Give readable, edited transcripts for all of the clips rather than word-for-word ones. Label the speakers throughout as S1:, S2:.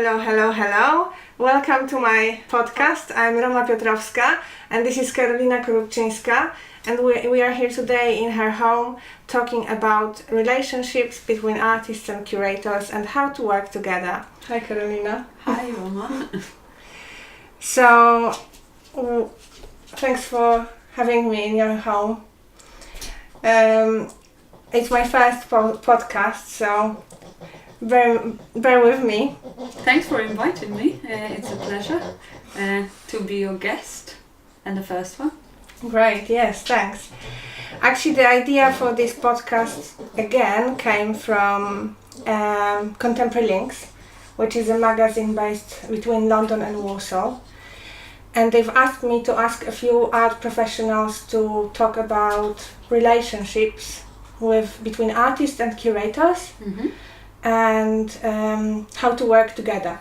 S1: Hello. Welcome to my podcast. I'm Roma Piotrowska and this is Karolina Korupczynska, and we are here today in her home talking about relationships between artists and curators and how to work together. Hi Karolina.
S2: Hi Roma.
S1: So, thanks for having me in your home. It's my first podcast, so bear with me.
S2: Thanks for inviting me. It's a pleasure to be your guest and the first one.
S1: Great, yes, thanks. Actually, the idea for this podcast again came from Contemporary Lynx, which is a magazine based between London and Warsaw. And they've asked me to ask a few art professionals to talk about relationships between artists and curators.
S2: Mm-hmm.
S1: And how to work together.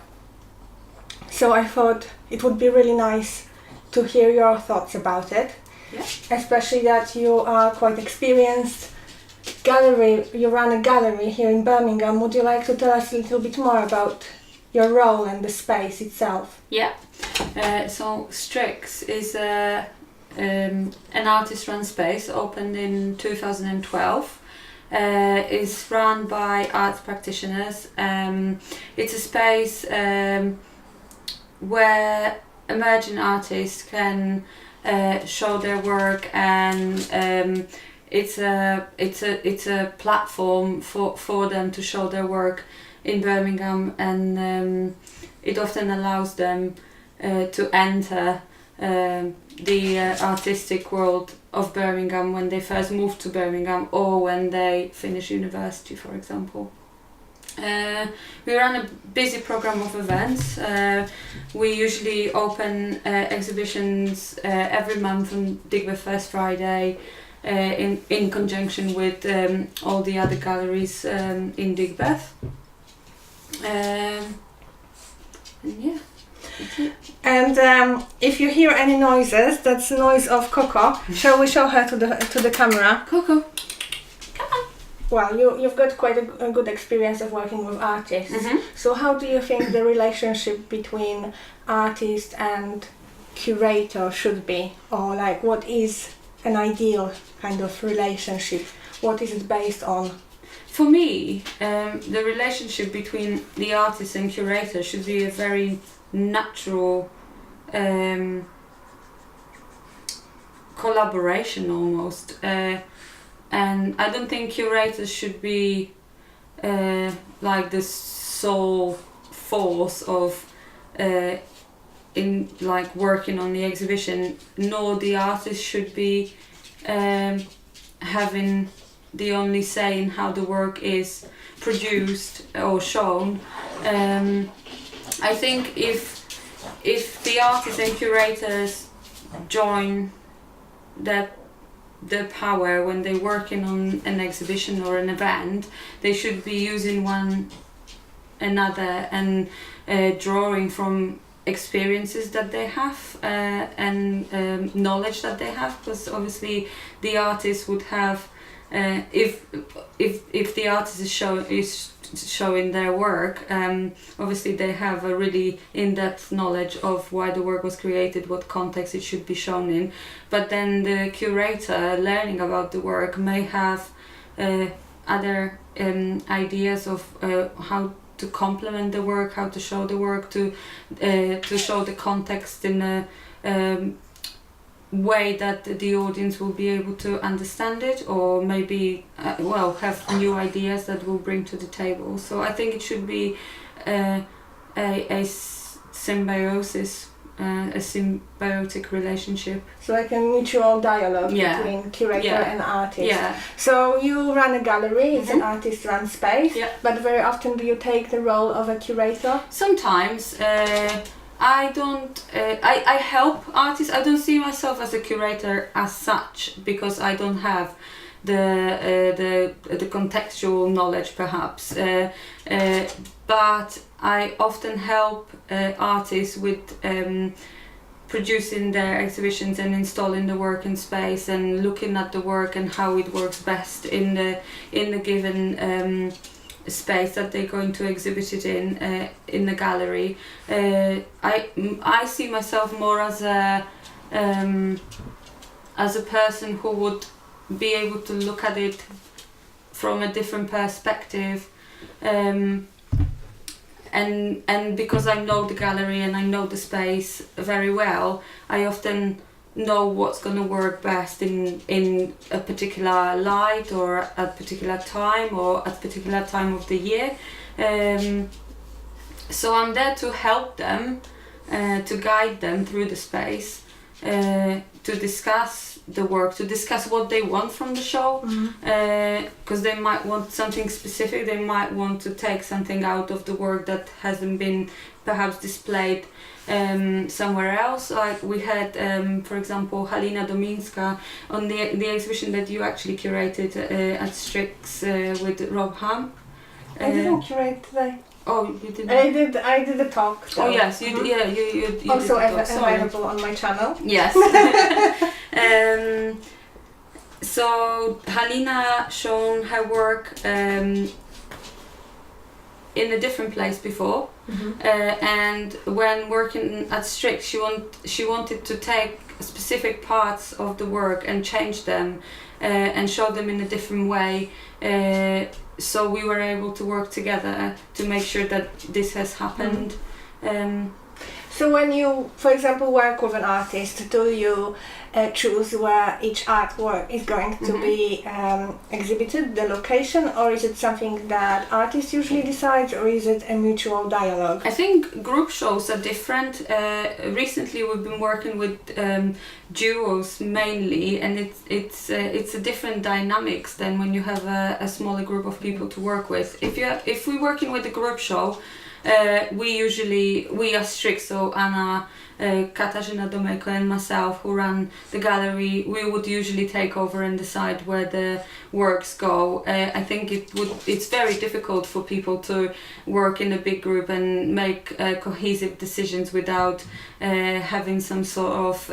S1: So I thought it would be really nice to hear your thoughts about it,
S2: yeah.
S1: Especially that you are quite experienced. You run a gallery here in Birmingham. Would you like to tell us a little bit more about your role and the space itself?
S2: Yeah. So Stryx is an artist-run space opened in 2012. Is run by arts practitioners. It's a space where emerging artists can show their work, and it's a platform for them to show their work in Birmingham, and it often allows them to enter the artistic world of Birmingham when they first move to Birmingham or when they finish university, for example. We run a busy program of events. We usually open exhibitions every month on Digbeth First Friday in conjunction with all the other galleries in Digbeth. And yeah.
S1: And if you hear any noises, that's noise of Coco. Shall we show her to the camera?
S2: Coco, come on.
S1: Well, you've got quite a good experience of working with artists.
S2: Mm-hmm.
S1: So how do you think the relationship between artist and curator should be? Or like, what is an ideal kind of relationship? What is it based on?
S2: For me, the relationship between the artist and curator should be a very natural collaboration almost, and I don't think curators should be like the sole force of in like working on the exhibition, nor the artist should be having the only say in how the work is produced or shown. I think if the artists and curators join their power when they're working on an exhibition or an event, they should be using one another and drawing from experiences that they have and knowledge that they have, because obviously the artist would have if the artist is showing their work, obviously they have a really in-depth knowledge of why the work was created, what context it should be shown in, but then the curator learning about the work may have other ideas of how to complement the work, how to show the work, to show the context in a way that the audience will be able to understand it, or maybe have new ideas that we'll bring to the table. So I think it should be a symbiosis, a symbiotic relationship.
S1: So like a mutual dialogue between curator and artist. Yeah. So you run a gallery, it's an artist-run space, but very often do you take the role of a curator?
S2: Sometimes. I don't. I help artists. I don't see myself as a curator as such, because I don't have the contextual knowledge, perhaps. But I often help artists with producing their exhibitions and installing the work in space and looking at the work and how it works best in the given space that they're going to exhibit it in the gallery. I see myself more as a person who would be able to look at it from a different perspective, and because I know the gallery and I know the space very well, I often know what's going to work best in a particular light or at a particular time or at a particular time of the year. So I'm there to help them, to guide them through the space, to discuss the work, to discuss what they want from the show, because they might want something specific. They might want to take something out of the work that hasn't been perhaps displayed somewhere else. Like we had, for example, Karolina Korupczynska on the exhibition that you actually curated at Stryx with Roma.
S1: I didn't curate today.
S2: Oh, you didn't?
S1: I did a talk.
S2: Oh yes, you did. Yeah, you
S1: also
S2: did the talk.
S1: available on my channel.
S2: Yes. So Karolina shown her work in a different place before, and when working at Stryx, she wanted to take specific parts of the work and change them and show them in a different way. So we were able to work together to make sure that this has happened.
S1: So when you, for example, work with an artist, do you choose where each artwork is going to be exhibited, the location, or is it something that artist usually decides, or is it a mutual dialogue?
S2: I think group shows are different. Recently we've been working with duos mainly, and it's a different dynamics than when you have a smaller group of people to work with. If we're working with a group show, we are strict, so Anna, Katarzyna Domejko and myself, who run the gallery, we would usually take over and decide where the works go. I think it's very difficult for people to work in a big group and make cohesive decisions without having some sort of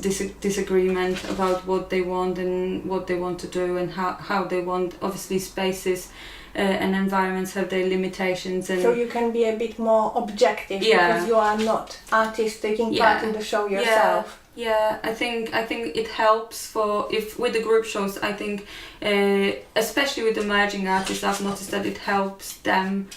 S2: disagreement about what they want and what they want to do and how they want. Obviously spaces and environments have their limitations, and
S1: so you can be a bit more objective because you are not artist taking part in the show yourself.
S2: Yeah, I think it helps with the group shows. I think especially with emerging artists, I've noticed that it helps them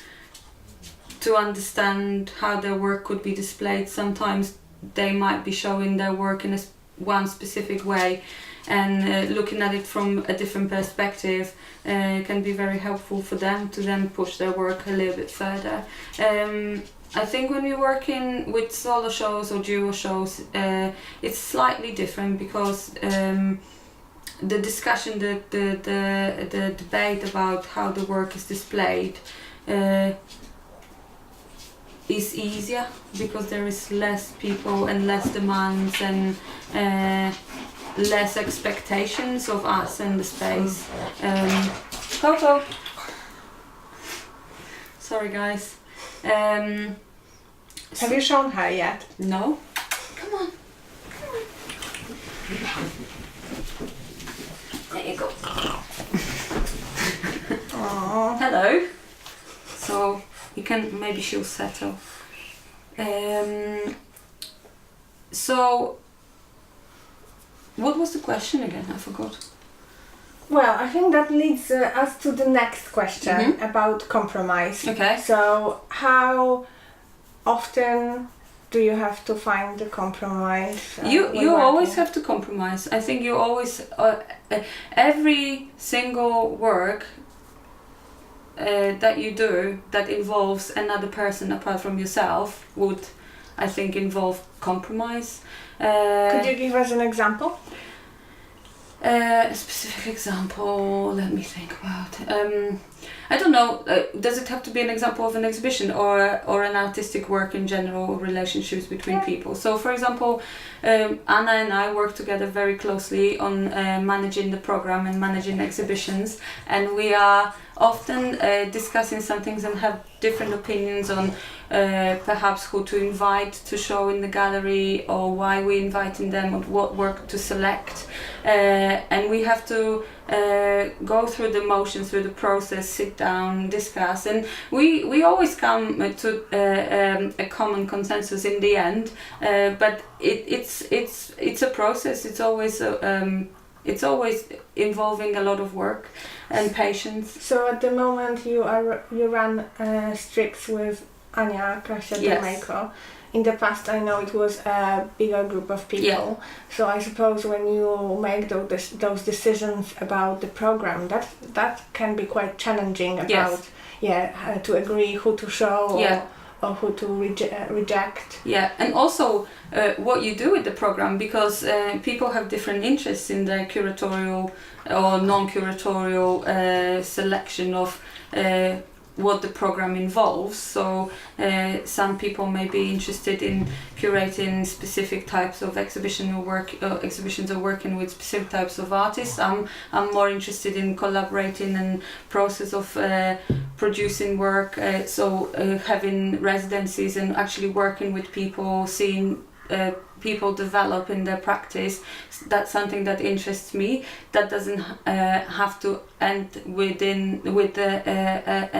S2: to understand how their work could be displayed. Sometimes they might be showing their work in one specific way, and looking at it from a different perspective can be very helpful for them to then push their work a little bit further. I think when we're working with solo shows or duo shows, it's slightly different because the discussion, the debate about how the work is displayed is easier because there is less people and less demands and less expectations of us and the space. Coco. Sorry guys.
S1: Have you shown her yet?
S2: No. Come on. There you go.
S1: Aww.
S2: Hello. So maybe she'll settle. So what was the question again? I forgot.
S1: Well, I think that leads us to the next question about compromise.
S2: Okay.
S1: So how often do you have to find a compromise?
S2: You always have to compromise. I think you always every single work that you do that involves another person apart from yourself would, I think, involve compromise.
S1: Could you give us an example?
S2: A specific example, let me think about. I don't know, does it have to be an example of an exhibition or an artistic work in general, relationships between people? So for example, Anna and I work together very closely on managing the program and managing exhibitions, and we are often discussing some things and have different opinions on perhaps who to invite to show in the gallery or why we're inviting them or what work to select, and we have to go through the motions, through the process, sit down, discuss, and we always come to a common consensus in the end. But it's a process. It's always involving a lot of work and patience.
S1: So at the moment you run Stryx with Ania Krasiak. In the past, I know it was a bigger group of people.
S2: Yeah.
S1: So I suppose when you make those decisions about the program, that can be quite challenging about to agree who to show or who to reject.
S2: Yeah, and also what you do with the program, because people have different interests in the curatorial or non-curatorial selection of what the program involves. So some people may be interested in curating specific types of exhibitions or working with specific types of artists. I'm more interested in collaborating and process of producing work, having residencies and actually working with people, seeing people develop in their practice. That's something that interests me. That doesn't have to end with an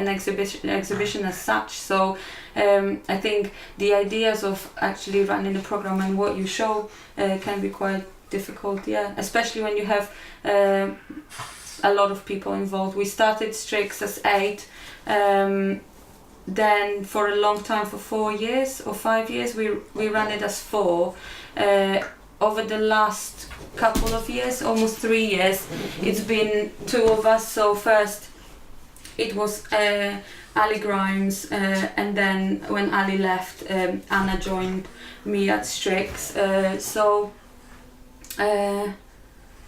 S2: exhibition as such. So I think the ideas of actually running a program and what you show can be quite difficult, especially when you have a lot of people involved. We started Stryx as 8. Then for a long time, for 4 years or 5 years, we ran it as 4. Over the last couple of years, almost 3 years, it's been 2 of us. So first it was Ali Grimes, and then when Ali left, Anna joined me at Stryx.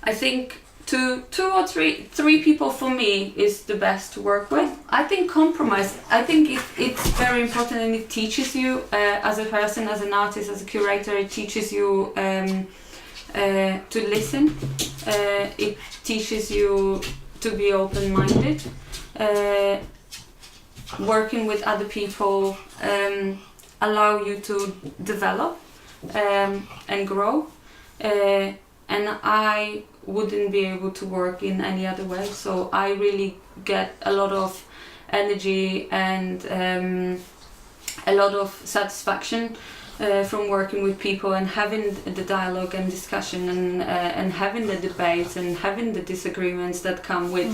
S2: I think two or three people for me is the best to work with. I think compromise. I think it's very important, and it teaches you as a person, as an artist, as a curator. It teaches you to listen. It teaches you to be open-minded. Working with other people allow you to develop and grow. And I wouldn't be able to work in any other way. So I really get a lot of energy and a lot of satisfaction from working with people and having the dialogue and discussion and having the debates and having the disagreements that come with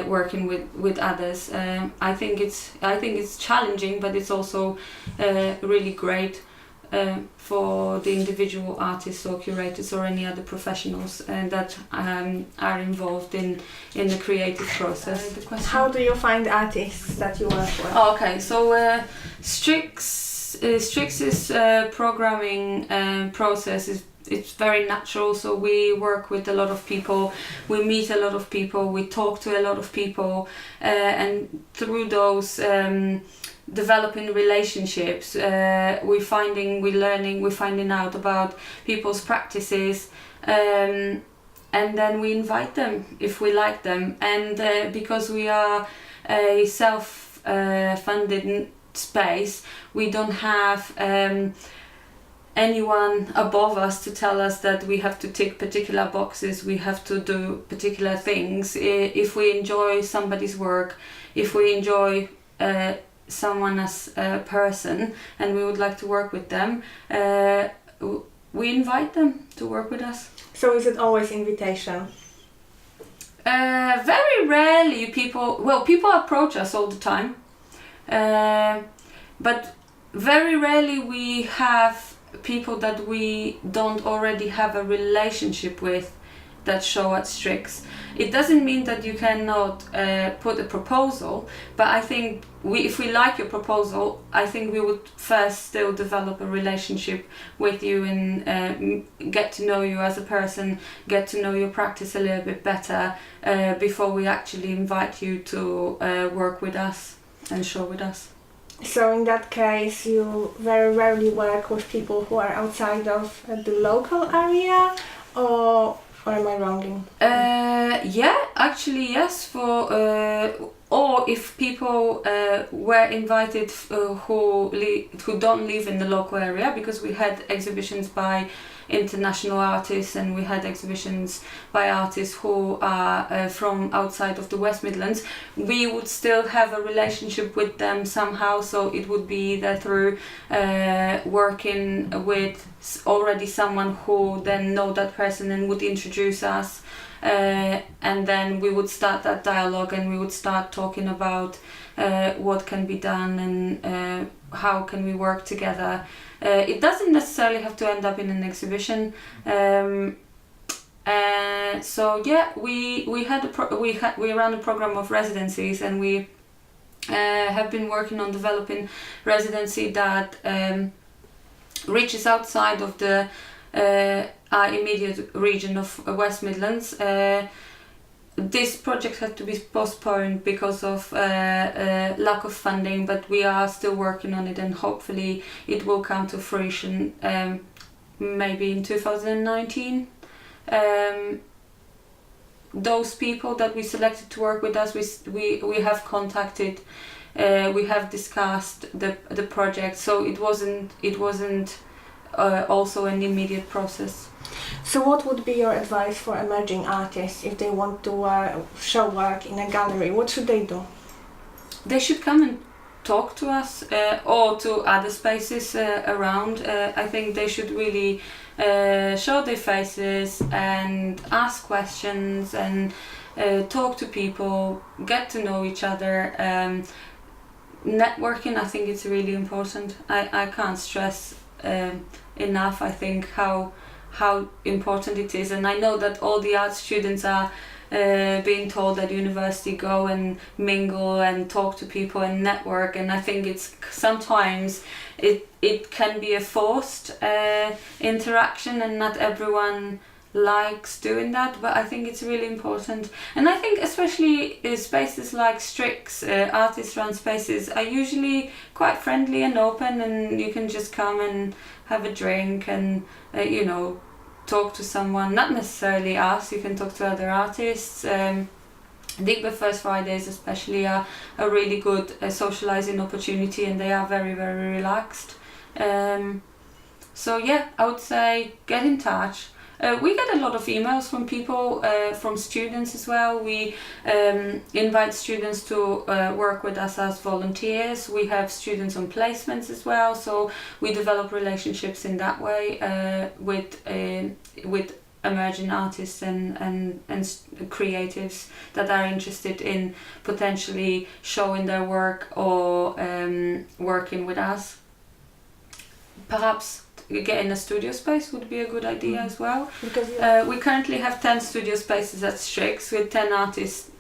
S2: working with others. I think it's challenging, but it's also really great for the individual artists or curators or any other professionals that are involved in the creative process.
S1: How do you find artists that you work with?
S2: Okay, so Stryx's programming process it's very natural. So we work with a lot of people, we meet a lot of people, we talk to a lot of people, and through those developing relationships, we're finding out about people's practices, and then we invite them if we like them. And because we are a self-funded space, we don't have anyone above us to tell us that we have to tick particular boxes, we have to do particular things. If we enjoy somebody's work, if we enjoy someone as a person and we would like to work with them, we invite them to work with us.
S1: So is it always invitation?
S2: Very rarely people approach us all the time, but very rarely we have people that we don't already have a relationship with that show at Stryx. It doesn't mean that you cannot put a proposal, but I think if we like your proposal, I think we would first still develop a relationship with you and get to know you as a person, get to know your practice a little bit better before we actually invite you to work with us and show with us.
S1: So in that case, you very rarely work with people who are outside of the local area, or am I wrong?
S2: Yeah, actually yes. For or if people were invited who don't live in the local area, because we had exhibitions by international artists and we had exhibitions by artists who are from outside of the West Midlands, we would still have a relationship with them somehow. So it would be either through working with already someone who then know that person and would introduce us, and then we would start that dialogue and we would start talking about what can be done and how can we work together. It doesn't necessarily have to end up in an exhibition. So yeah, we ran a program of residencies, and we have been working on developing residency that reaches outside of the our immediate region of West Midlands. This project had to be postponed because of lack of funding, but we are still working on it, and hopefully it will come to fruition maybe in 2019. Those people that we selected to work with us, we have contacted, we have discussed the project, so it wasn't also an immediate process.
S1: So what would be your advice for emerging artists if they want to show work in a gallery? What should they do?
S2: They should come and talk to us or to other spaces around. I think they should really show their faces and ask questions and talk to people, get to know each other. Networking, I think it's really important. I can't stress enough, I think, how important it is, and I know that all the art students are being told at university, go and mingle and talk to people and network, and I think it's sometimes it can be a forced interaction, and not everyone likes doing that, but I think it's really important. And I think especially spaces like Stryx, artist run spaces, are usually quite friendly and open, and you can just come and have a drink and talk to someone, not necessarily us, you can talk to other artists. I think the First Fridays especially are a really good socializing opportunity, and they are very, very relaxed. So yeah, I would say get in touch. We get a lot of emails from people, from students as well. We invite students to work with us as volunteers. We have students on placements as well, so we develop relationships in that way with emerging artists and creatives that are interested in potentially showing their work or working with us. Perhaps getting a studio space would be a good idea as well. Because we currently have 10 studio spaces at Stryx with 10 artists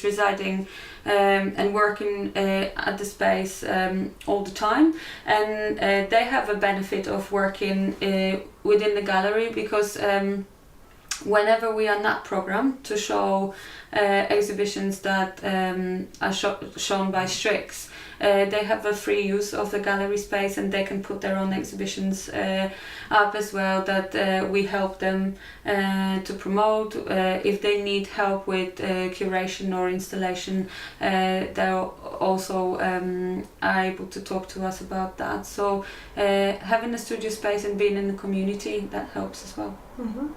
S2: residing and working at the space all the time, and they have a benefit of working within the gallery, because whenever we are not programmed to show exhibitions that are shown by Stryx, they have a free use of the gallery space, and they can put their own exhibitions up as well that we help them to promote. If they need help with curation or installation, they're also are able to talk to us about that. So having a studio space and being in the community, that helps as well.
S1: Mm-hmm.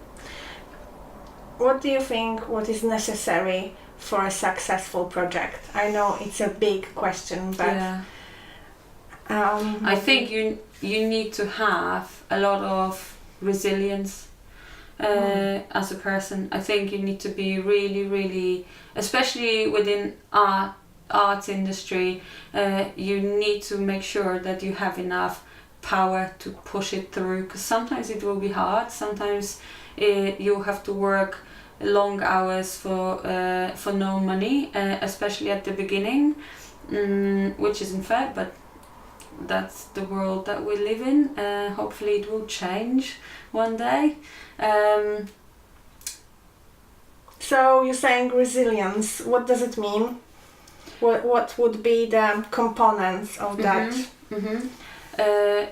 S1: What do you think, what is necessary for a successful project? I know it's a big question, but
S2: yeah. I think you need to have a lot of resilience as a person. I think you need to be really, really, especially within arts industry, you need to make sure that you have enough power to push it through, because sometimes it will be hard. Sometimes you have to work long hours for no money, especially at the beginning, which isn't fair, but that's the world that we live in. Hopefully it will change one day.
S1: So you're saying resilience, what does it mean? What would be the components of that?
S2: Mm-hmm.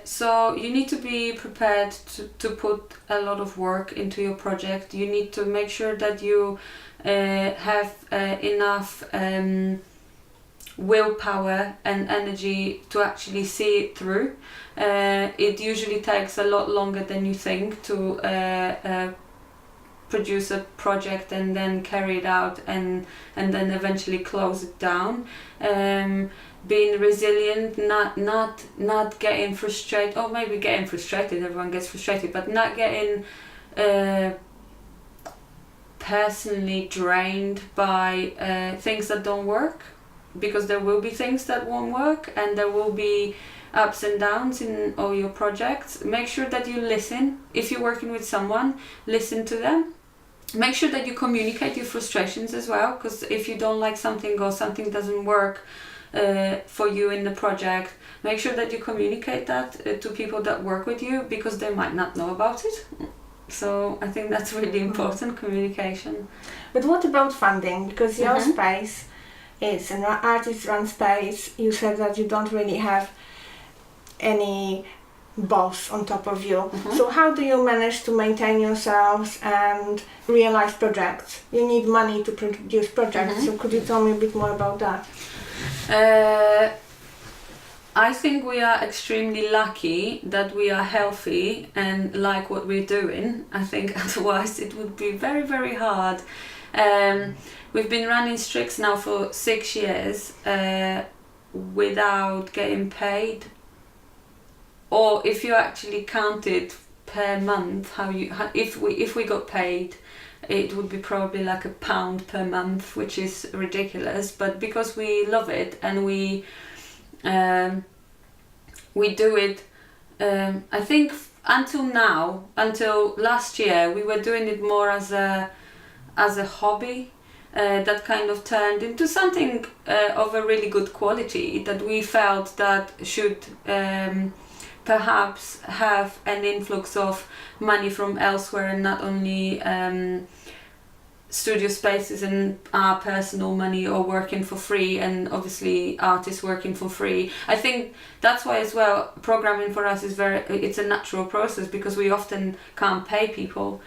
S2: So you need to be prepared to put a lot of work into your project. You need to make sure that you have enough willpower and energy to actually see it through. It usually takes a lot longer than you think to produce a project and then carry it out and then eventually close it down. Being resilient, not getting frustrated, or maybe getting frustrated, everyone gets frustrated, but not getting personally drained by things that don't work, because there will be things that won't work and there will be ups and downs in all your projects. Make sure that you listen. If you're working with someone, listen to them. Make sure that you communicate your frustrations as well, because if you don't like something or something doesn't work for you in the project, make sure that you communicate that to people that work with you, because they might not know about it. So I think that's really important, communication.
S1: But what about funding? Because your space is an artist-run space. You said that you don't really have any boss on top of you. So how do you manage to maintain yourselves and realize projects? You need money to produce projects, so could you tell me a bit more about that?
S2: I think we are extremely lucky that we are healthy and like what we're doing. I think otherwise it would be very, very hard. We've been running Stryx now for 6 years without getting paid. Or if you actually count it per month, if we got paid, it would be probably like £1 per month, which is ridiculous. But because we love it and we do it, I think until last year, we were doing it more as a hobby. That kind of turned into something of a really good quality that we felt that should perhaps have an influx of money from elsewhere and not only studio spaces and our personal money or working for free, and obviously artists working for free. I think that's why as well programming for us is it's a natural process, because we often can't pay people,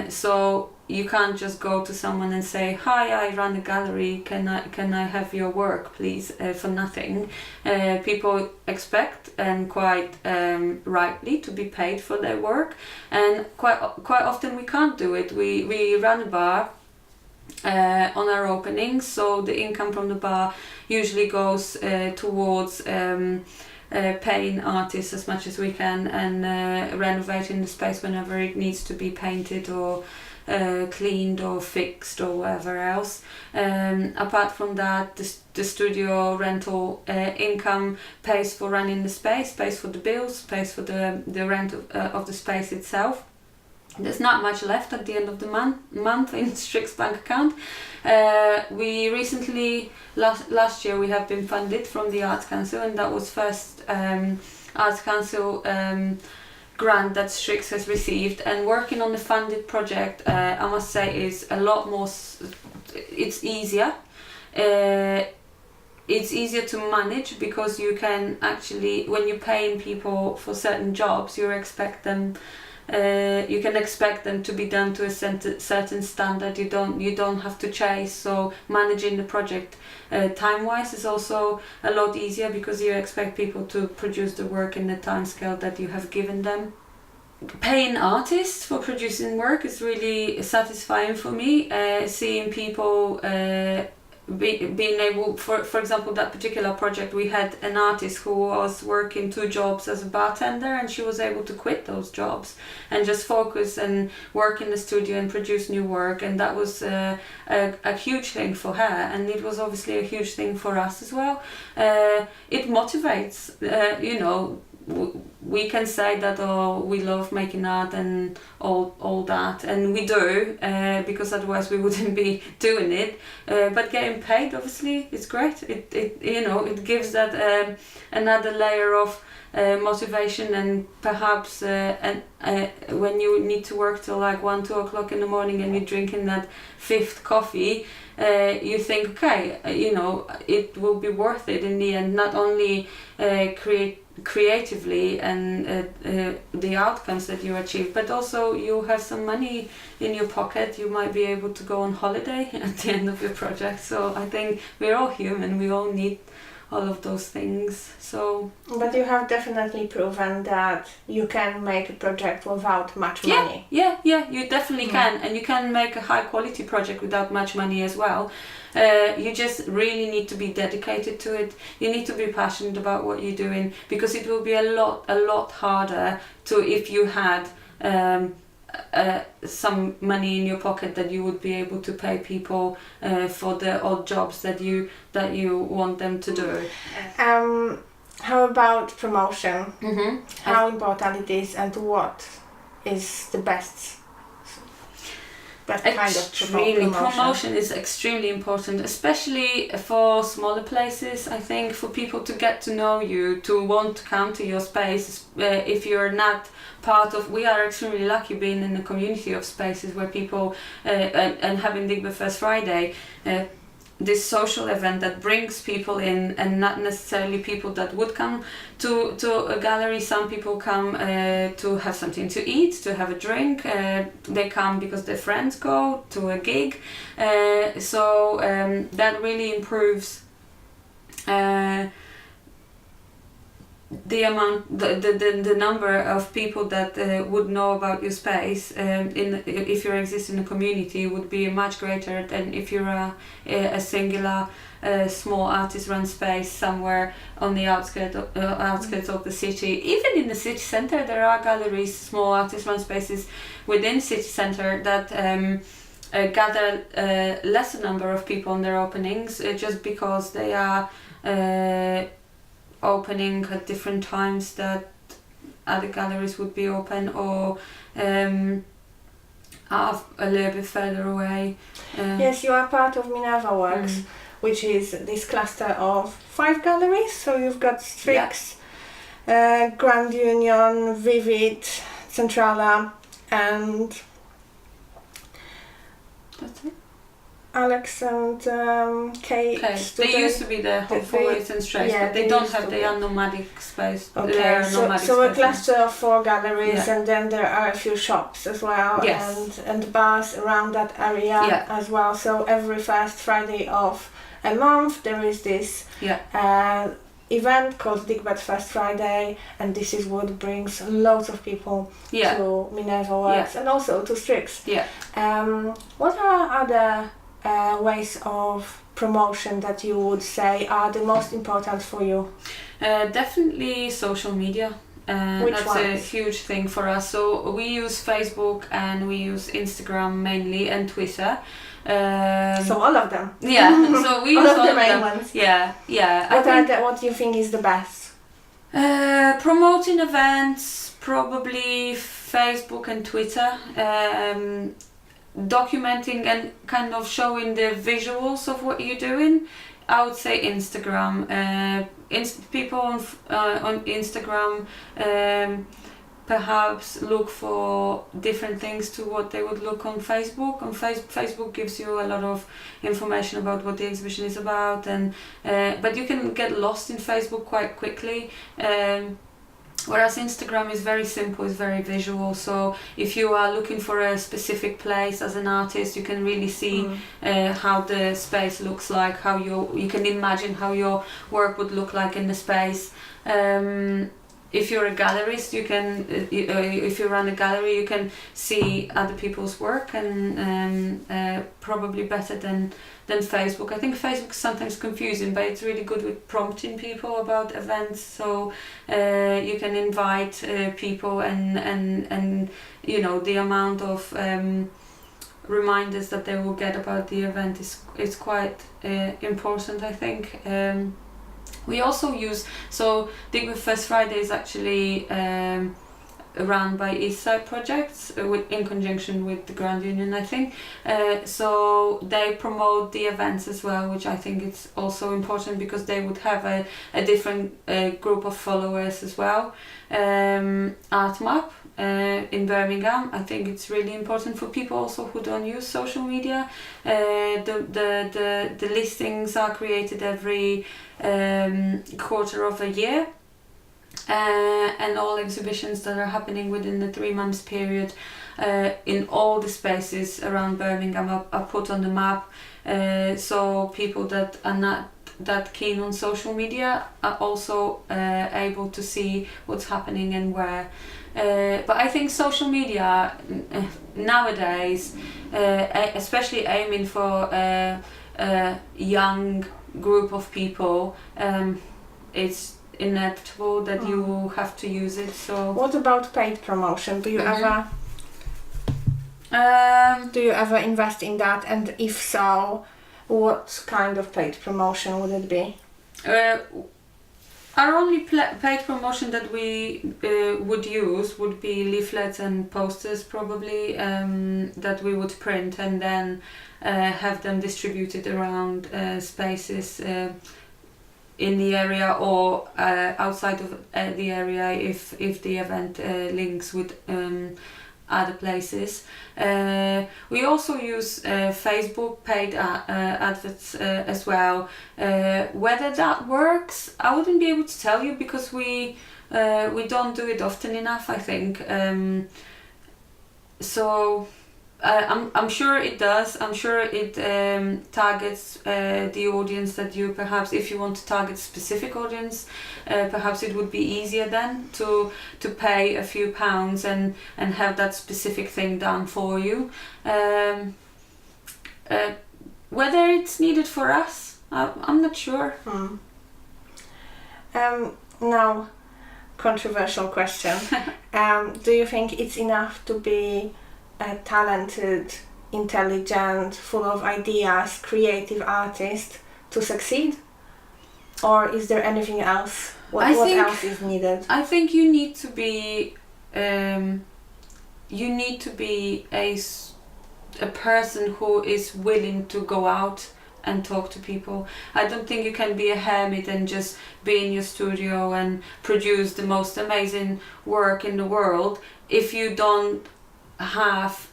S2: so you can't just go to someone and say, hi, I run a gallery, can I have your work please, for nothing. People expect, and quite rightly, to be paid for their work, and quite often we can't do it. We run a bar on our openings, so the income from the bar usually goes towards paying artists as much as we can, and renovating the space whenever it needs to be painted or cleaned or fixed or whatever else. Apart from that, the studio rental income pays for running the space, pays for the bills, pays for the rent of the space itself. There's not much left at the end of the month in Stryx bank account. We recently, last year, we have been funded from the Arts Council, and that was first Arts Council grant that Stryx has received. And working on the funded project, I must say, is a lot more, it's easier. It's easier to manage, because you can actually, when you're paying people for certain jobs, you can expect them to be done to a certain standard. You don't have to chase. So managing the project time-wise is also a lot easier, because you expect people to produce the work in the time scale that you have given them. Paying artists for producing work is really satisfying for me. Seeing people being able, for example, that particular project, we had an artist who was working 2 jobs as a bartender, and she was able to quit those jobs and just focus and work in the studio and produce new work, and that was a huge thing for her, and it was obviously a huge thing for us as well. It motivates, we can say that, oh, we love making art and all that, and we do, because otherwise we wouldn't be doing it. But getting paid, obviously, is great. It gives that another layer of motivation, and perhaps when you need to work till like 1-2 o'clock in the morning and you're drinking that 5th coffee, you think, okay, it will be worth it in the end, not only creatively and the outcomes that you achieve, but also you have some money in your pocket. You might be able to go on holiday at the end of your project. So I think we're all human, we all need all of those things. So
S1: but you have definitely proven that you can make a project without much money.
S2: Yeah, you definitely can, and you can make a high quality project without much money as well. You just really need to be dedicated to it. You need to be passionate about what you're doing, because it will be a lot harder to, if you had some money in your pocket, that you would be able to pay people for the odd jobs that you want them to do.
S1: How about promotion?
S2: Mm-hmm.
S1: How important it is, and what is the best kind of promotion?
S2: Promotion is extremely important, especially for smaller places. I think for people to get to know you, to want to come to your space, if you're not part of, we are extremely lucky being in a community of spaces where people and having Digby First Friday, this social event that brings people in, and not necessarily people that would come to a gallery. Some people come to have something to eat, to have a drink. They come because their friends go to a gig. So that really improves the amount, the number of people that would know about your space. If you exist in a community, would be much greater than if you're a singular small artist-run space somewhere on the outskirts of the city. Even in the city centre, there are galleries, small artist-run spaces within city centre that gather lesser number of people on their openings, just because they are opening at different times that other galleries would be open, or are a little bit further away.
S1: Yes, you are part of Minerva Works, which is this cluster of 5 galleries. So you've got Stryx, Grand Union, Vivid, Centrala, and
S2: that's it.
S1: Alex and Kate.
S2: They used to be there for Waits and Stryx, but they don't have. They are nomadic space.
S1: Okay, so a cluster of 4 galleries, and then there are a few shops as well, and bars around that area as well. So every first Friday of a month there is this event called Digbet First Friday, and this is what brings loads of people to Minerva Works and also to Stryx. What are other ways of promotion that you would say are the most important for you?
S2: Definitely social media. That's ones? A huge thing for us. So we use Facebook and we use Instagram mainly, and Twitter.
S1: So all of them.
S2: Yeah. So we use all of the main
S1: ones.
S2: Yeah.
S1: What do you think is the best?
S2: Promoting events, probably Facebook and Twitter. Documenting and kind of showing the visuals of what you're doing, I would say Instagram. People on Instagram perhaps look for different things to what they would look on Facebook. Facebook gives you a lot of information about what the exhibition is about, and but you can get lost in Facebook quite quickly. Whereas Instagram is very simple, it's very visual. So if you are looking for a specific place as an artist, you can really see how the space looks like, how you can imagine how your work would look like in the space. If you're a gallerist, you can, if you run a gallery, you can see other people's work, and probably better than Facebook. I think Facebook is sometimes confusing, but it's really good with prompting people about events. So you can invite people, and the amount of reminders that they will get about the event is quite important, I think. We also use, so Digby First Friday is actually run by East Side Projects in conjunction with the Grand Union, I think. So they promote the events as well, which I think is also important, because they would have a different group of followers as well. Art Map in Birmingham. I think it's really important for people also who don't use social media. The listings are created every quarter of a year, and all exhibitions that are happening within the 3 months period in all the spaces around Birmingham are put on the map, so people that are not that keen on social media are also able to see what's happening and where. But I think social media nowadays, especially aiming for a young group of people, it's inevitable that you will have to use it. So
S1: what about paid promotion? Do you ever invest in that, and if so, what kind of paid promotion would it be?
S2: Our only paid promotion that we would use would be leaflets and posters, probably, that we would print and then have them distributed around spaces in the area or outside of the area if the event links with other places. We also use Facebook paid adverts as well. Whether that works, I wouldn't be able to tell you, because we don't do it often enough, I think. So I'm sure it does. I'm sure it targets the audience that you perhaps, if you want to target a specific audience, perhaps it would be easier then to pay a few pounds and have that specific thing done for you. Whether it's needed for us, I'm not sure.
S1: Now, controversial question. Do you think it's enough to be a talented, intelligent, full of ideas, creative artist to succeed? Or is there anything else? What else is needed?
S2: I think you need to be a person who is willing to go out and talk to people. I don't think you can be a hermit and just be in your studio and produce the most amazing work in the world if you don't have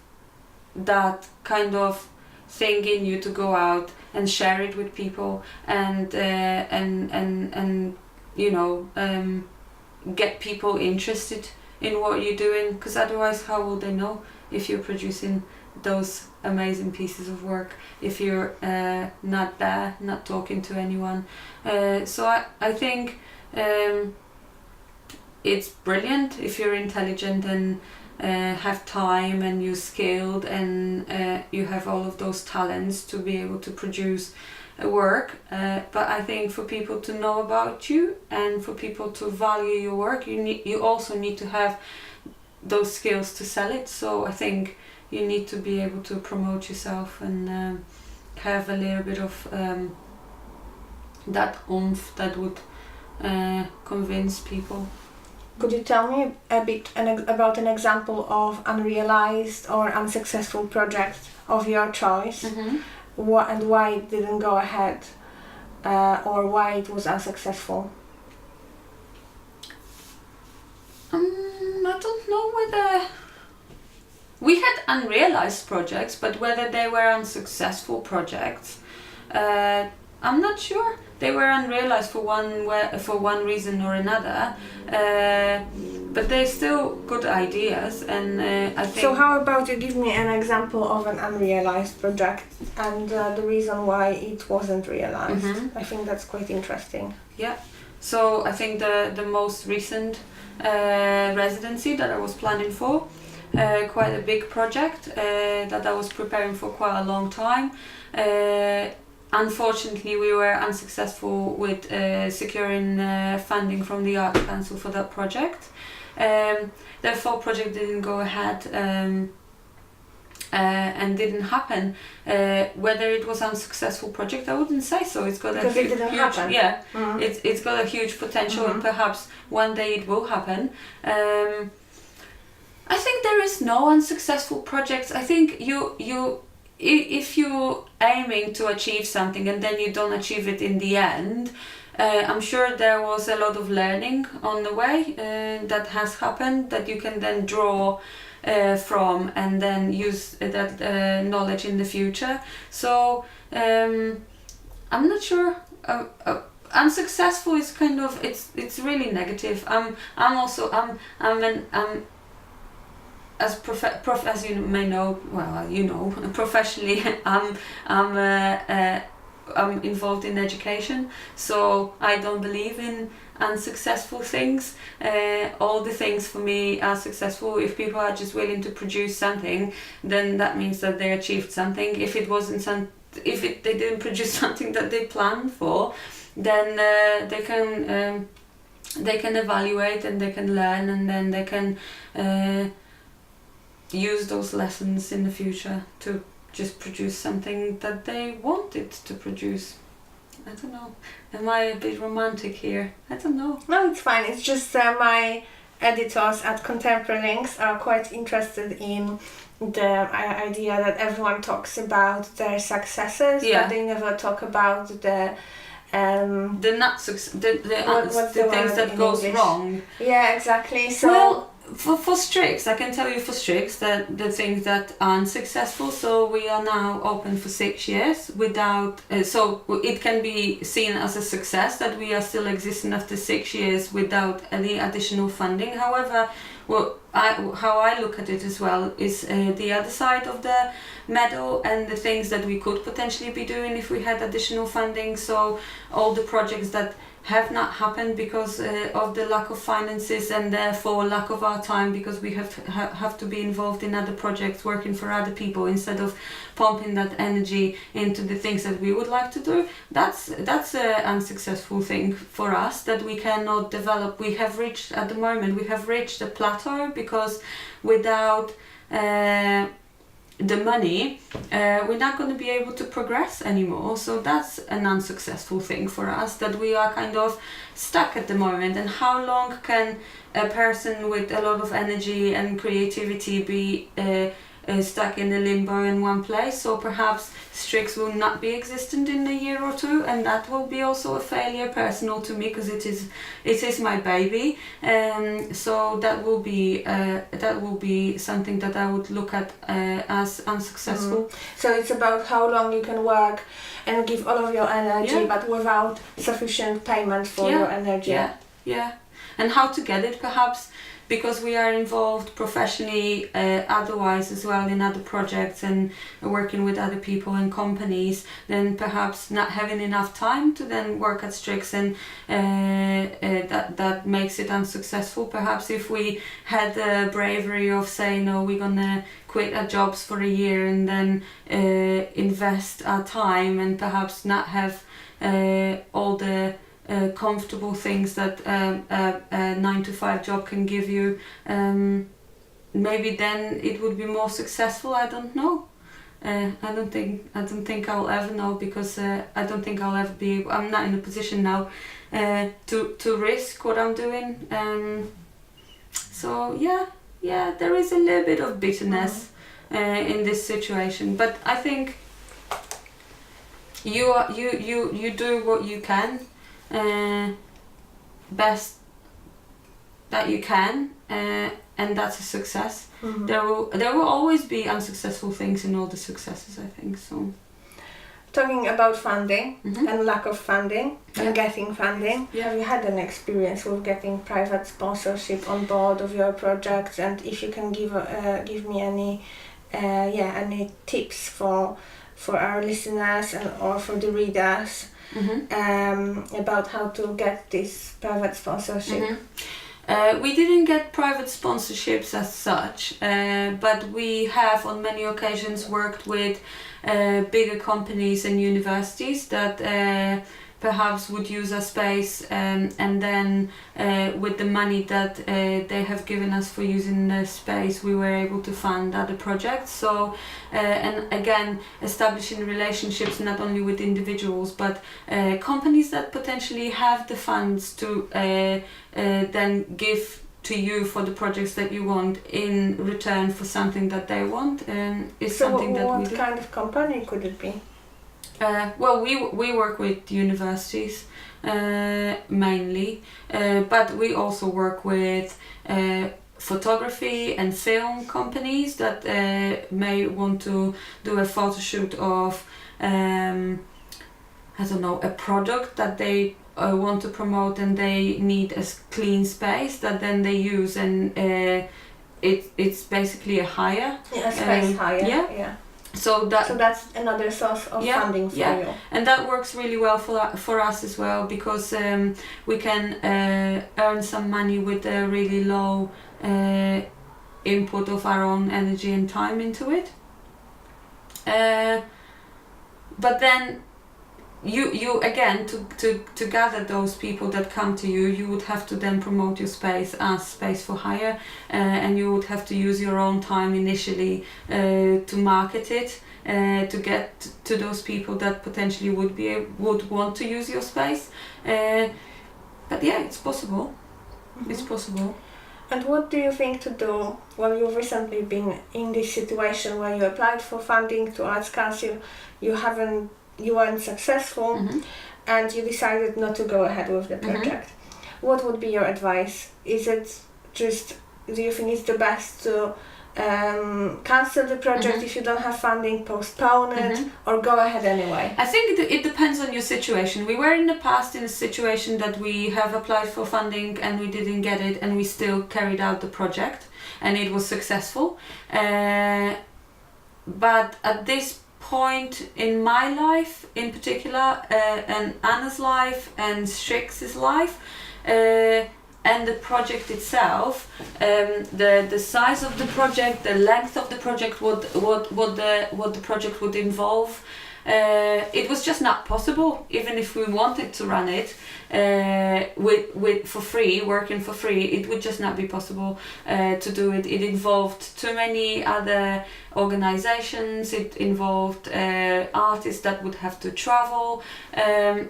S2: that kind of thing in you to go out and share it with people and you know, get people interested in what you're doing, because otherwise how will they know if you're producing those amazing pieces of work if you're not there, not talking to anyone? So I think it's brilliant if you're intelligent and have time and you're skilled and you have all of those talents to be able to produce a work, but I think for people to know about you and for people to value your work, you also need to have those skills to sell it. So I think you need to be able to promote yourself and have a little bit of that oomph that would convince people.
S1: Could you tell me a bit about an example of unrealized or unsuccessful project of your choice? And why it didn't go ahead, or why it was unsuccessful? I don't know whether we had unrealized projects, but whether they were unsuccessful projects, I'm not sure. They were unrealized for one reason or another, but they're still good ideas, and I think. So how about you give me an example of an unrealized project and the reason why it wasn't realized? I think that's quite interesting. Yeah. So I think the most recent residency that I was planning for, quite a big project that I was preparing for quite a long time. Unfortunately, we were unsuccessful with securing funding from the Art Council for that project. Therefore, project didn't go ahead and didn't happen. Whether it was an unsuccessful project, I wouldn't say so. It's got a huge, yeah. It's got a huge potential, and perhaps one day it will happen. I think there is no unsuccessful projects. I think if you're aiming to achieve something and then you don't achieve it in the end,
S2: I'm sure there was a lot of learning on the way that has happened that you can then draw from and then use that knowledge in the future. So I'm not sure. Unsuccessful is kind of it's really negative. I'm as you may know, professionally I'm involved in education, so I don't believe in unsuccessful things. All the things for me are successful. If people are just willing to produce something, then that means that they achieved something. If they didn't produce something that they planned for, then they can evaluate and they can learn, and then they can use those lessons in the future to just produce something that they wanted to produce. I don't know. Am I a bit romantic here? I don't know.
S1: No, it's fine. It's just my editors at Contemporary Lynx are quite interested in the idea that everyone talks about their successes, but they never talk about the
S2: things that goes wrong.
S1: Yeah, exactly. So
S2: well, for Stryx, I can tell you for Stryx that the things that aren't successful, so we are now open for 6 years without, so it can be seen as a success that we are still existing after 6 years without any additional funding. However, how I look at it as well is the other side of the medal and the things that we could potentially be doing if we had additional funding. So all the projects that have not happened because of the lack of finances and therefore lack of our time, because we have to be involved in other projects working for other people instead of pumping that energy into the things that we would like to do. That's an unsuccessful thing for us that we cannot develop. We have reached a plateau because without the money, we're not going to be able to progress anymore. So that's an unsuccessful thing for us, that we are kind of stuck at the moment. And how long can a person with a lot of energy and creativity be stuck in a limbo in one place? So perhaps Stryx will not be existent in a year or two, and that will be also a failure personal to me, because it is my baby. So that will be something that I would look at as unsuccessful.
S1: So it's about how long you can work and give all of your energy, but without sufficient payment for your energy.
S2: Yeah, and how to get it, perhaps. Because we are involved professionally, otherwise as well in other projects and working with other people and companies, then perhaps not having enough time to then work at Stryx, and that makes it unsuccessful. Perhaps if we had the bravery of saying, no, we're gonna quit our jobs for a year and then invest our time and perhaps not have all the comfortable things that a 9-to-5 job can give you, maybe then it would be more successful. I don't know. I don't think I'll ever know, because I don't think I'll ever be able. I'm not in a position now to risk what I'm doing. So yeah, there is a little bit of bitterness in this situation, but I think you do what you can. Best that you can, and that's a success. There will always be unsuccessful things in all the successes, I think. So
S1: talking about funding and lack of funding and getting funding, have you had an experience with getting private sponsorship on board of your projects? And if you can give me any tips for our listeners or for the readers about how to get this private sponsorship.
S2: We didn't get private sponsorships as such, but we have on many occasions worked with bigger companies and universities that perhaps would use our space, and then with the money that they have given us for using the space, we were able to fund other projects. So and again, establishing relationships not only with individuals but companies that potentially have the funds to then give to you for the projects that you want in return for something that they want, is something that we do.
S1: What kind of company could it be?
S2: Well, we work with universities, mainly, but we also work with photography and film companies that may want to do a photo shoot of I don't know, a product that they want to promote, and they need a clean space that then they use, and it's basically a hire.
S1: Yeah, a space hire.
S2: Yeah. So
S1: that's another source of funding for you.
S2: And that works really well for us as well, because we can earn some money with a really low input of our own energy and time into it. But then you again, to gather those people that come to you, you would have to then promote your space as space for hire, and you would have to use your own time initially to market it, to get to those people that potentially would want to use your space. But yeah, it's possible. Mm-hmm. It's possible.
S1: And what do you think to do? Well, you've recently been in this situation where you applied for funding to Arts Council, you weren't successful, mm-hmm. and you decided not to go ahead with the project. Mm-hmm. What would be your advice? Is it just, do you think it's the best to cancel the project mm-hmm. if you don't have funding, postpone it, mm-hmm. or go ahead anyway?
S2: I think it depends on your situation. We were in the past in a situation that we have applied for funding and we didn't get it, and we still carried out the project and it was successful. But at this point in my life in particular, and Anna's life and Stryx's life, and the project itself, the size of the project, the length of the project, what the project would involve, it was just not possible. Even if we wanted to run it with for free, working for free, it would just not be possible to do it. It involved too many other organizations. It involved artists that would have to travel.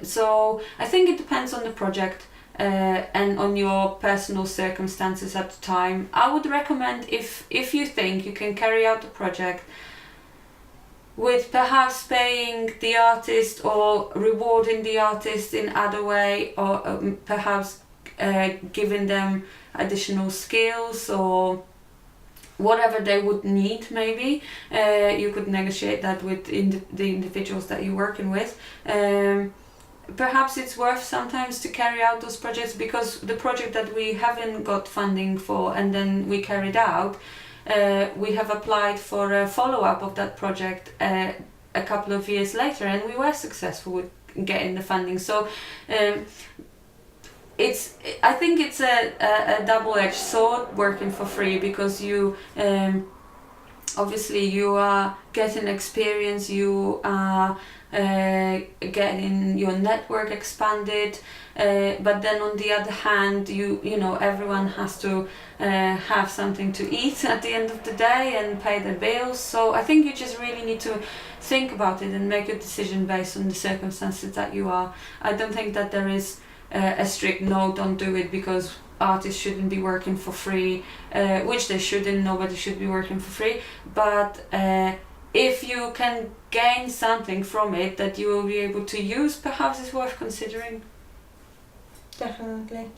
S2: So I think it depends on the project. And on your personal circumstances at the time. I would recommend, if you think you can carry out the project with perhaps paying the artist or rewarding the artist in other way, or perhaps giving them additional skills or whatever they would need, maybe you could negotiate that with the individuals that you're working with. Perhaps it's worth sometimes to carry out those projects, because the project that we haven't got funding for and then we carried out, we have applied for a follow-up of that project a couple of years later, and we were successful with getting the funding. So I think it's a double-edged sword working for free, because you obviously you are getting experience, you are getting your network expanded, but then on the other hand, you know everyone has to have something to eat at the end of the day and pay their bills. So I think you just really need to think about it and make a decision based on the circumstances that you are. I don't think that there is a strict no, don't do it, because artists shouldn't be working for free, which they shouldn't. Nobody should be working for free, but if you can gain something from it that you will be able to use, perhaps it's worth considering.
S1: Definitely.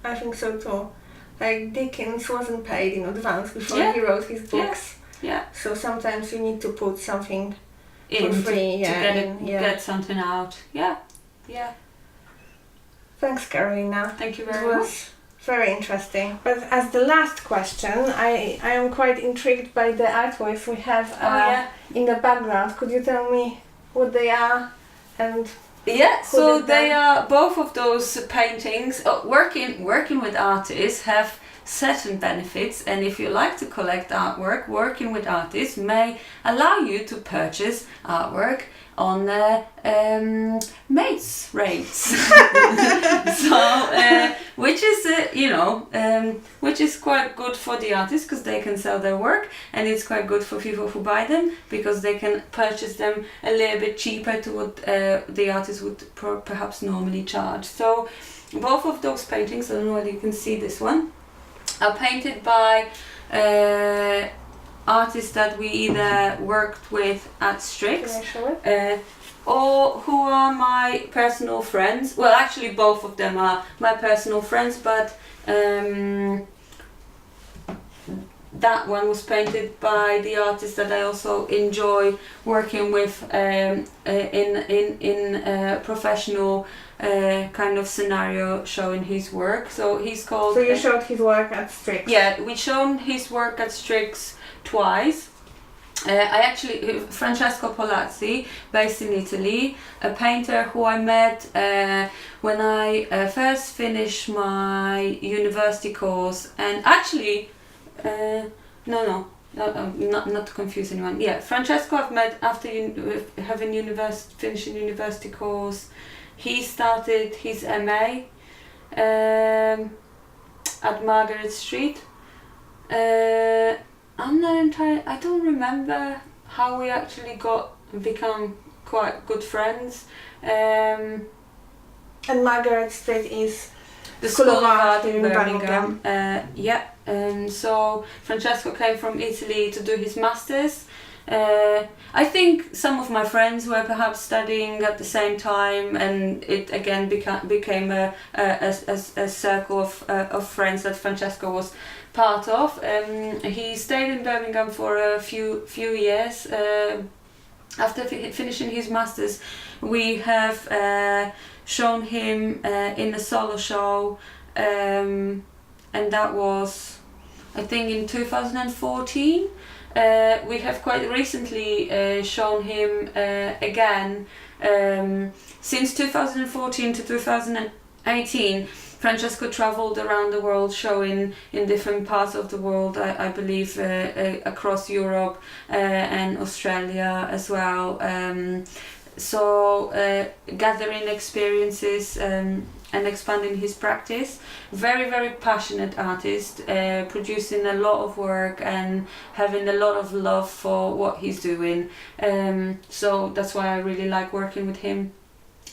S1: I think so too. Like Dickens wasn't paid in advance before he wrote his books.
S2: Yeah.
S1: So sometimes you need to put something
S2: in
S1: for free
S2: to get something out. Yeah.
S1: Thanks, Karolina.
S2: Thank you very much.
S1: Very interesting. But as the last question, I am quite intrigued by the artworks we have in the background. Could you tell me what they are? And
S2: so they are both of those paintings. Working with artists have certain benefits, and if you like to collect artwork, working with artists may allow you to purchase artwork on mates rates. So which is which is quite good for the artists, because they can sell their work, and it's quite good for people who buy them, because they can purchase them a little bit cheaper to what the artist would perhaps normally charge. So both of those paintings, I don't know whether you can see this one, are painted by artists that we either worked with at Stryx. or who are my personal friends. Well, actually both of them are my personal friends, but that one was painted by the artist that I also enjoy working with in a professional kind of scenario, showing his work. So he's called...
S1: So you showed his work at Stryx?
S2: Yeah, we shown his work at Stryx twice. Francesco Polazzi, based in Italy, a painter who I met when I first finished my university course, and actually, not to confuse anyone. Yeah, Francesco I've met after finishing university course. He started his MA at Margaret Street. I don't remember how we actually become quite good friends.
S1: And Margaret Street is
S2: the School of Art
S1: in Birmingham.
S2: So Francesco came from Italy to do his masters. I think some of my friends were perhaps studying at the same time, and it again became a circle of friends that Francesco was part of. He stayed in Birmingham for a few years. After finishing his masters, we have shown him in a solo show, and that was, I think, in 2014. We have quite recently shown him again. Since 2014 to 2018, Francesco travelled around the world showing in different parts of the world, I believe across Europe and Australia as well. Gathering experiences and expanding his practice. Very, very passionate artist, producing a lot of work and having a lot of love for what he's doing. So that's why I really like working with him.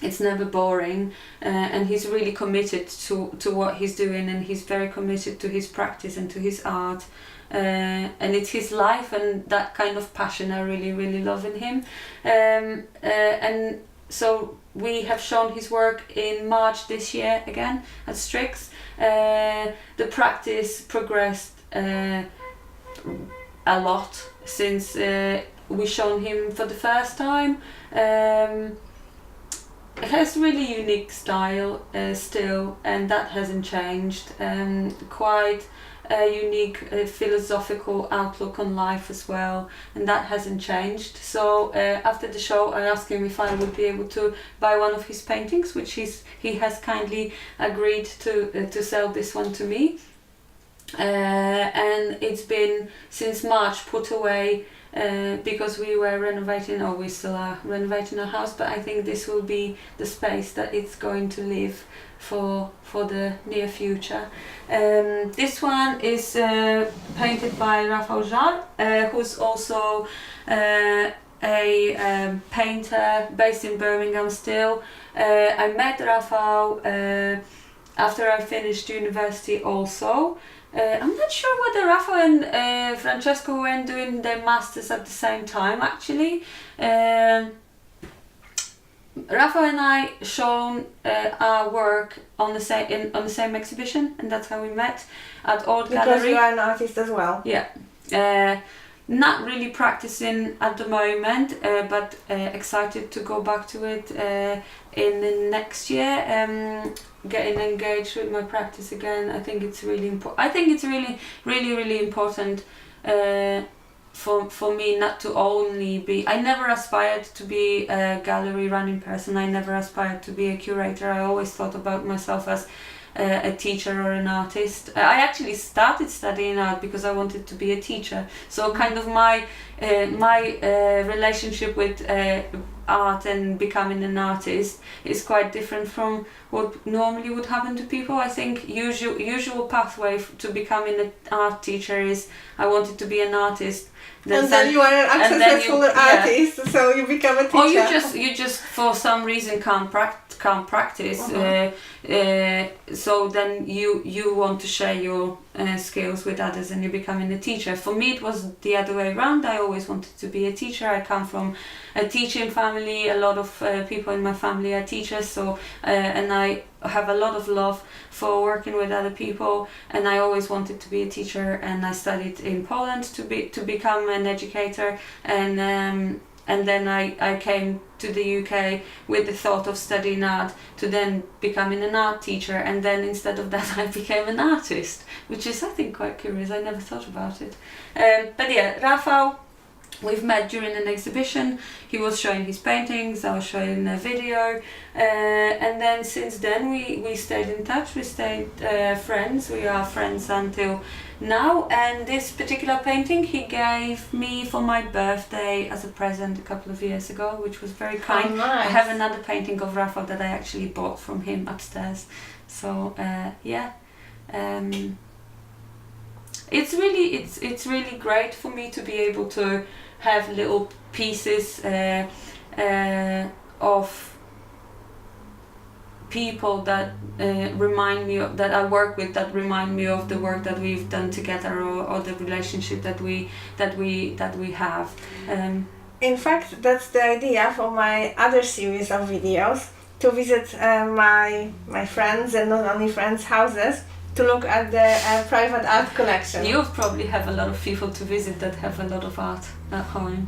S2: It's never boring, and he's really committed to what he's doing, and he's very committed to his practice and to his art. And it's his life, and that kind of passion I really, really love in him. And so we have shown his work in March this year again at Stryx. The practice progressed a lot since we shown him for the first time. It has really unique style still, and that hasn't changed. Quite a unique philosophical outlook on life as well, and that hasn't changed. So after the show I asked him if I would be able to buy one of his paintings, which he has kindly agreed to sell this one to me. And it's been since March put away because we were renovating, or we still are renovating our house, but I think this will be the space that it's going to live for the near future. This one is painted by Rafał Żar, who's also a painter based in Birmingham still. I met Rafał after I finished university also. I'm not sure whether Rafał and Francesco were doing their masters at the same time actually. Rafał and I shown our work on the same exhibition, and that's how we met at Old Gallery.
S1: Because you are an artist as well.
S2: Yeah. Not really practicing at the moment, but excited to go back to it in the next year. Getting engaged with my practice again. I think it's really important. I think it's really important for me not to only be. I never aspired to be a gallery running person. I never aspired to be a curator. I always thought about myself as a teacher or an artist. I actually started studying art because I wanted to be a teacher. So kind of my relationship with art and becoming an artist is quite different from what normally would happen to people. I think usual pathway to becoming an art teacher is I wanted to be an artist.
S1: And then you are an unsuccessful artist, so you become a teacher.
S2: Or you just for some reason can't practice. So then you want to share your skills with others and you're becoming a teacher. For me, it was the other way around. I always wanted to be a teacher. I come from a teaching family. A lot of people in my family are teachers, so and I have a lot of love for working with other people, and I always wanted to be a teacher, and I studied in Poland to become an educator, and then I came to the UK with the thought of studying art to then becoming an art teacher, and then instead of that I became an artist, which is I think quite curious. I never thought about it. But yeah, Rafał, we've met during an exhibition. He was showing his paintings, I was showing a video, and then since then we stayed in touch, we stayed friends. We are friends until now, and this particular painting he gave me for my birthday as a present a couple of years ago, which was very kind.
S1: Oh, nice.
S2: I have another painting of Rafał that I actually bought from him upstairs. So it's really great for me to be able to have little pieces of people that remind me of, that I work with, that remind me of the work that we've done together, or the relationship that we have.
S1: In fact, that's the idea for my other series of videos, to visit my friends, and not only friends' houses, to look at the private art collection.
S2: You probably have a lot of people to visit that have a lot of art at home,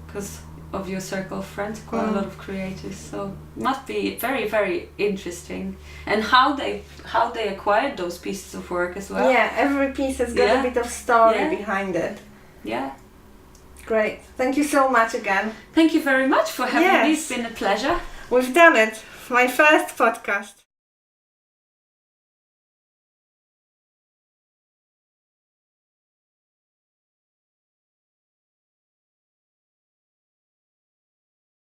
S2: because of your circle of friends, quite a lot of creators, so it must be very, very interesting. And how they acquired those pieces of work as well.
S1: Yeah, every piece has got a bit of story behind it.
S2: Yeah.
S1: Great. Thank you so much again.
S2: Thank you very much for having me. It's been a pleasure.
S1: We've done it. My first podcast.